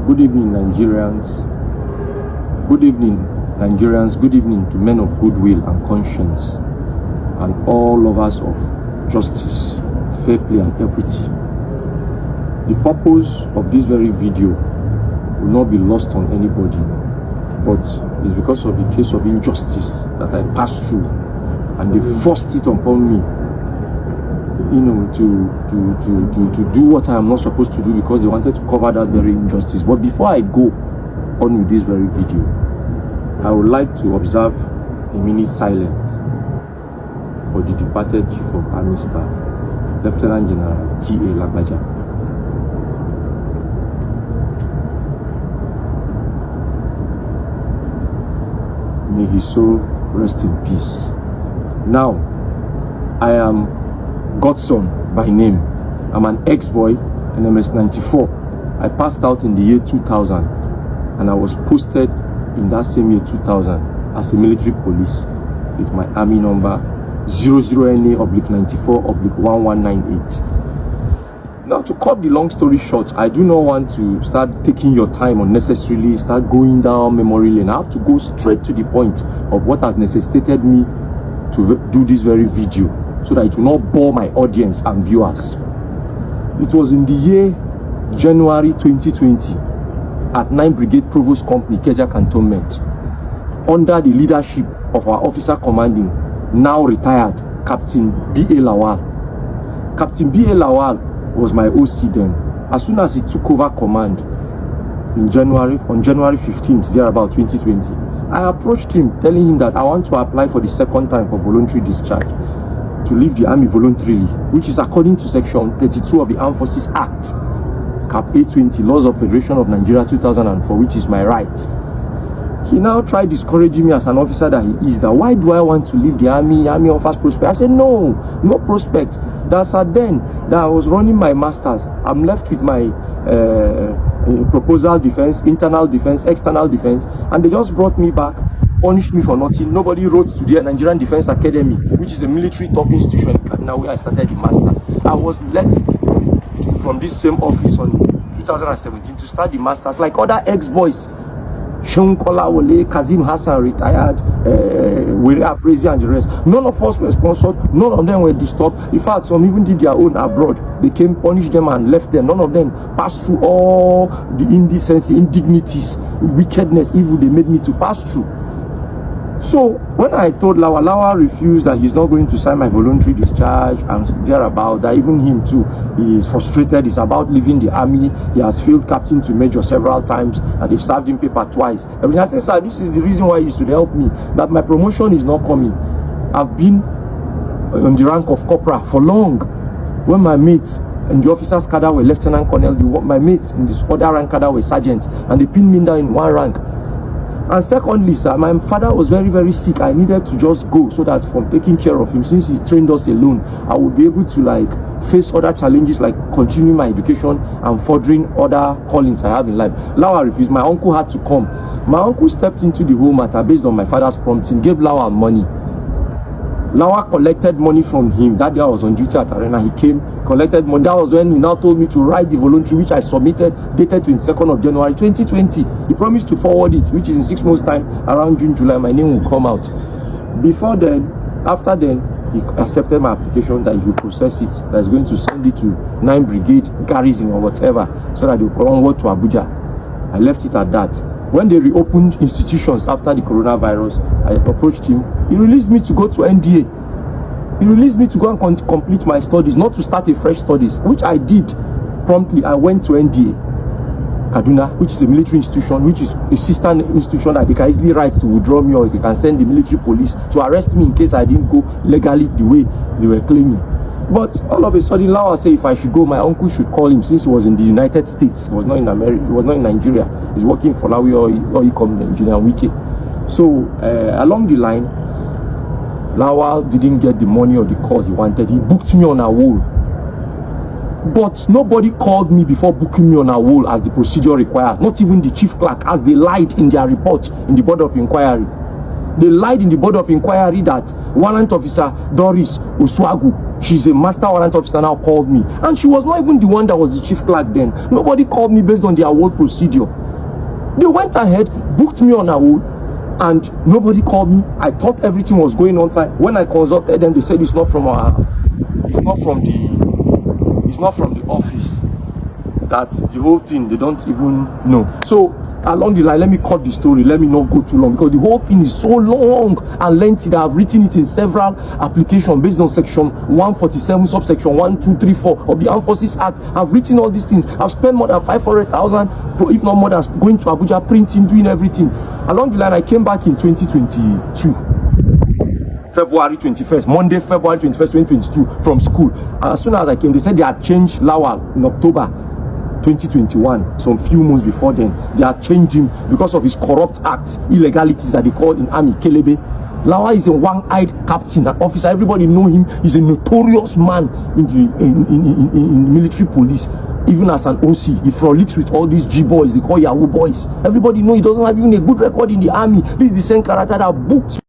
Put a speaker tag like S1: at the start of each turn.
S1: Good evening, Nigerians. Good evening, Nigerians. Good evening to men of goodwill and conscience, and all lovers of justice, fair play, and equity. The purpose of this very video will not be lost on anybody, but it's because of the case of injustice that I passed through, and they forced it upon me, to do what I am not supposed to do, because they wanted to cover that very injustice. But before I go on with this very video, I would like to observe a minute silence for the departed Chief of Army Staff, Lieutenant General T.A. Lagbaja. May his soul rest in peace. Now, I am Godson by name. I'm an ex-boy in MS-94. I passed out in the year 2000, and I was posted in that same year 2000 as a military police with my army number 00NA/94/1198. Now, to cut the long story short, I do not want to start taking your time unnecessarily, start going down memory lane. I have to go straight to the point of what has necessitated me to do this very video, so that it will not bore my audience and viewers. It was in the year January 2020 at 9th Brigade Provost Company, Ikeja Cantonment, under the leadership of our officer commanding, now retired, Captain B.A. Lawal. Captain B.A. Lawal was my OC then. As soon as he took over command in January, on January 15th, thereabout 2020, I approached him telling him that I want to apply for the second time for voluntary discharge, to leave the army voluntarily, which is according to section 32 of the Armed Forces Act, Cap 820, Laws of Federation of Nigeria 2004, which is my right. He now tried discouraging me as an officer that he is, that why do I want to leave the army offers prospect. I said, no prospect. That's then that I was running my masters. I'm left with my proposal defense, internal defense, external defense, and they just brought me back, punished me for nothing. Nobody wrote to the Nigerian Defense Academy, which is a military top institution in Kaduna, where I started the masters. I was let from this same office on 2017 to start the masters, like other ex-boys. Seun Kolawole, Kazim Hassan retired, Were Aprezi and the rest. None of us were sponsored, none of them were disturbed. In fact, some even did their own abroad. They came, punished them and left them. None of them passed through all the indecency, indignities, wickedness, evil they made me to pass through. So when I told Lawal refused, that he's not going to sign my voluntary discharge and thereabout, that even him too, he is frustrated, he's about leaving the army, he has failed captain to major several times, and they've served him paper twice. And I said, sir, this is the reason why you should help me, that my promotion is not coming. I've been on the rank of corporal for long. When my mates in the officers cadre were lieutenant colonel, my mates in this other rank cadre were sergeants, and they pinned me down in one rank. And secondly, sir, my father was very, very sick. I needed to just go, so that from taking care of him, since he trained us alone, I would be able to like face other challenges, like continuing my education and furthering other callings I have in life. Lawal refused. My uncle had to come. My uncle stepped into the whole matter based on my father's prompting, gave Lawal money. Lawal collected money from him. That day I was on duty at Arena. He came, collected money. That was when he now told me to write the voluntary, which I submitted, dated 22nd of January 2020. He promised to forward it, which is in 6 months' time, around June, July, my name will come out. Before then, after then, he accepted my application that he will process it, that he's going to send it to 9th Brigade Garrison or whatever, so that they will come onward to Abuja. I left it at that. When they reopened institutions after the coronavirus, I approached him. He released me to go to NDA. He released me to go and complete my studies, not to start a fresh studies, which I did promptly. I went to NDA, Kaduna, which is a military institution, which is a sister institution that they can easily write to withdraw me, or they can send the military police to arrest me in case I didn't go legally the way they were claiming. But all of a sudden, Lawal said if I should go, my uncle should call him, since he was in the United States. He was not in America. He was not in Nigeria. He's working for Lawi or he come Engineer Wiki. So along the line, Lawal didn't get the money or the call he wanted. He booked me on a wall. But nobody called me before booking me on a wall as the procedure requires. Not even the chief clerk, as they lied in their report in the board of inquiry. They lied in the board of inquiry that warrant officer Doris Oswagu, she's a master warrant officer now, called me. And she was not even the one that was the chief clerk then. Nobody called me based on the award procedure. They went ahead, booked me on award, and nobody called me. I thought everything was going on fine. When I consulted them, they said it's not from the office. That's the whole thing. They don't even know. So along the line, let me cut the story. Let me not go too long, because the whole thing is so long and lengthy that I've written it in several applications based on section 147, subsection 1, 2, 3, 4 of the Armed Forces Act. I've written all these things. I've spent more than 500,000, if not more, than going to Abuja, printing, doing everything. Along the line, I came back in 2022. February 21st, Monday, February 21st, 2022, from school. And as soon as I came, they said they had changed Lawal in October 2021, some few months before then. They are changing because of his corrupt acts, illegalities that they call in army Kelebe. Lawa is a one-eyed captain, an officer. Everybody know him. He's a notorious man in the military police. Even as an OC, he frolics with all these G boys. They call Yahoo boys. Everybody know he doesn't have even a good record in the army. This is the same character that booked